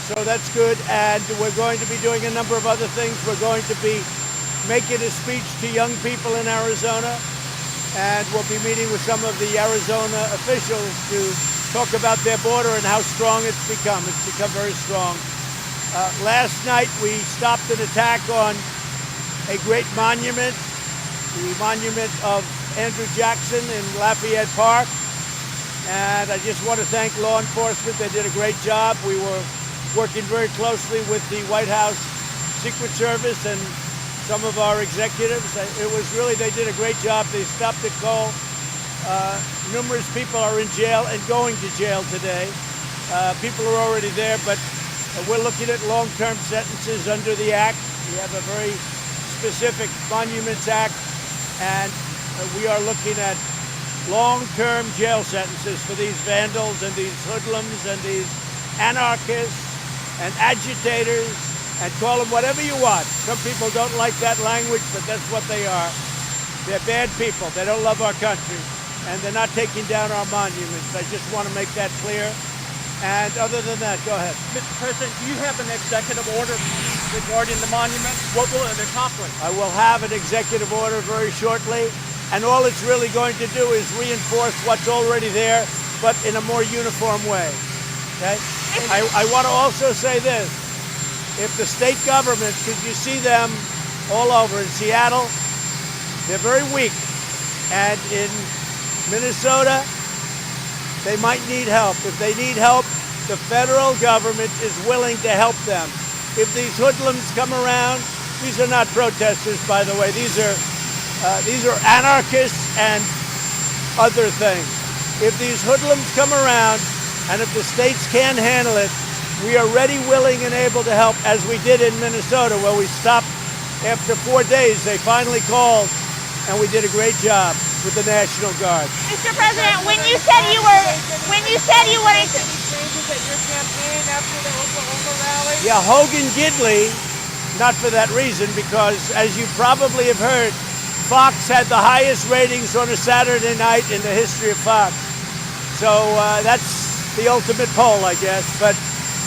So that's good. And we're going to be doing a number of other things. We're going to be making a speech to young people in Arizona. And we'll be meeting with some of the Arizona officials to talk about their border and how strong it's become. It's become very strong. Last night we stopped an attack on a great monument, the monument of Andrew Jackson in Lafayette Park. And I just want to thank law enforcement. They did a great job. We were working very closely with the White House Secret Service and some of our executives. It was really, they did a great job. They stopped it cold. Numerous people are in jail and going to jail today. People are already there, but we're looking at long-term sentences under the Act. We have a very specific Monuments Act, and we are looking at long-term jail sentences for these vandals and these hoodlums and these anarchists and agitators, and call them whatever you want. Some people don't like that language, but that's what they are. They're bad people. They don't love our country, and they're not taking down our monuments. I just want to make that clear. And other than that, go ahead. Mr. President, do you have an executive order regarding the monument? What will it accomplish? I will have an executive order very shortly, and all it's really going to do is reinforce what's already there, but in a more uniform way. Okay? I want to also say this. If the state governments, because you see them all over in Seattle, they're very weak. And in Minnesota, they might need help. If they need help, the federal government is willing to help them. If these hoodlums come around, these are not protesters, by the way. These are anarchists and other things. If these hoodlums come around, and if the states can't handle it, we are ready, willing, and able to help, as we did in Minnesota, where we stopped after 4 days. They finally called, and we did a great job with the National Guard. Mr. President, when you said you wanted to... Any changes at your campaign after the Oklahoma rally? Yeah, Hogan Gidley, not for that reason, because as you probably have heard, Fox had the highest ratings on a Saturday night in the history of Fox. So that's the ultimate poll, I guess. But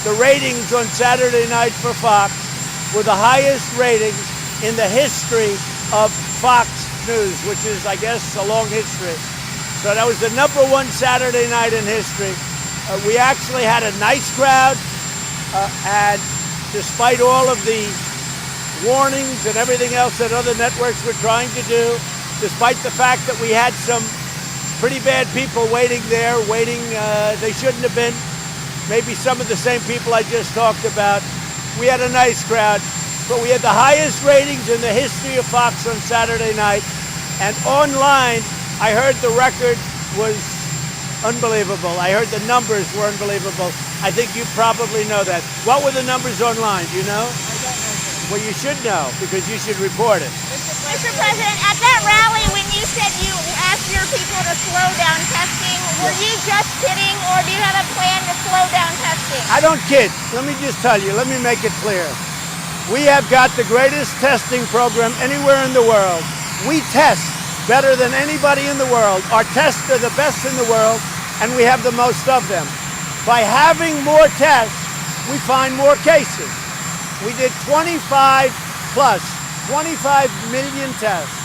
the ratings on Saturday night for Fox were the highest ratings in the history of Fox News, which is, I guess, a long history. So that was the #1 Saturday night in history. We actually had a nice crowd, and despite all of the warnings and everything else that other networks were trying to do, despite the fact that we had some pretty bad people waiting there, they shouldn't have been, maybe some of the same people I just talked about. We had a nice crowd, but we had the highest ratings in the history of Fox on Saturday night. And online, I heard the record was unbelievable. I heard the numbers were unbelievable. I think you probably know that. What were the numbers online? Do you know? I don't know, sir. Well, you should know, because you should report it. Mr. President, at that rally, when you said you asked your people to slow down testing, were you just kidding, or do you have a plan to slow down testing? I don't kid. Let me just tell you. Let me make it clear. We have got the greatest testing program anywhere in the world. We test better than anybody in the world. Our tests are the best in the world, and we have the most of them. By having more tests, we find more cases. We did 25 million tests.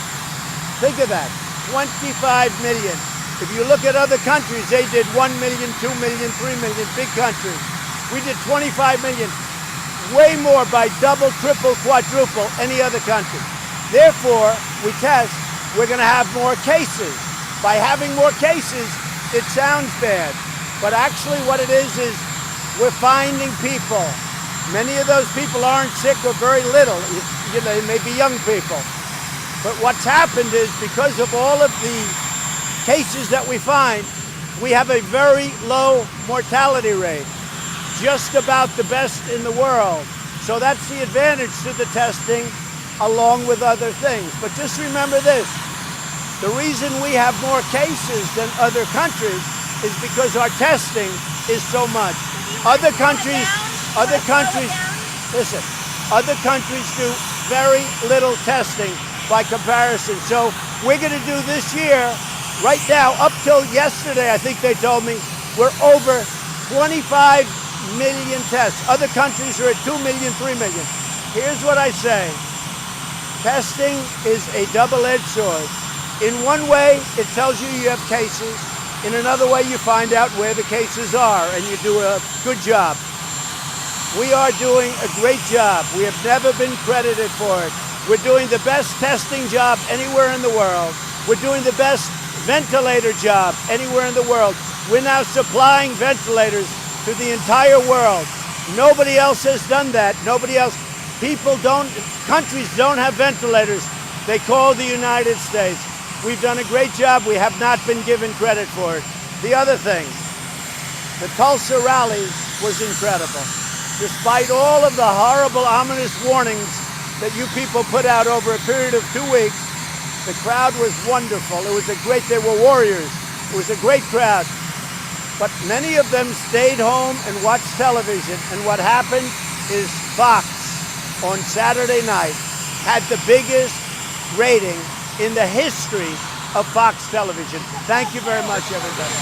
Think of that, 25 million. If you look at other countries, they did 1 million, 2 million, 3 million, big countries. We did 25 million, way more, by double, triple, quadruple any other country. Therefore, we test, we're going to have more cases. By having more cases, it sounds bad, but actually what it is we're finding people. Many of those people aren't sick or very little. You know, they may be young people. But what's happened is, because of all of the cases that we find, we have a very low mortality rate, just about the best in the world. So that's the advantage to the testing, along with other things. But just remember this, the reason we have more cases than other countries is because our testing is so much. Other countries do very little testing by comparison. So we're going to do this year, right now, up till yesterday, I think they told me, we're over 25 million tests. Other countries are at 2 million, 3 million. Here's what I say. Testing is a double-edged sword. In one way, it tells you you have cases. In another way, you find out where the cases are, and you do a good job. We are doing a great job. We have never been credited for it. We're doing the best testing job anywhere in the world. We're doing the best ventilator job anywhere in the world. We're now supplying ventilators to the entire world. Nobody else has done that. Nobody else. Countries don't have ventilators. They call the United States. We've done a great job. We have not been given credit for it. The other thing, the Tulsa rally was incredible. Despite all of the horrible, ominous warnings that you people put out over a period of 2 weeks, the crowd was wonderful. They were warriors. It was a great crowd. But many of them stayed home and watched television. And what happened is Fox on Saturday night had the biggest rating in the history of Fox television. Thank you very much, everybody.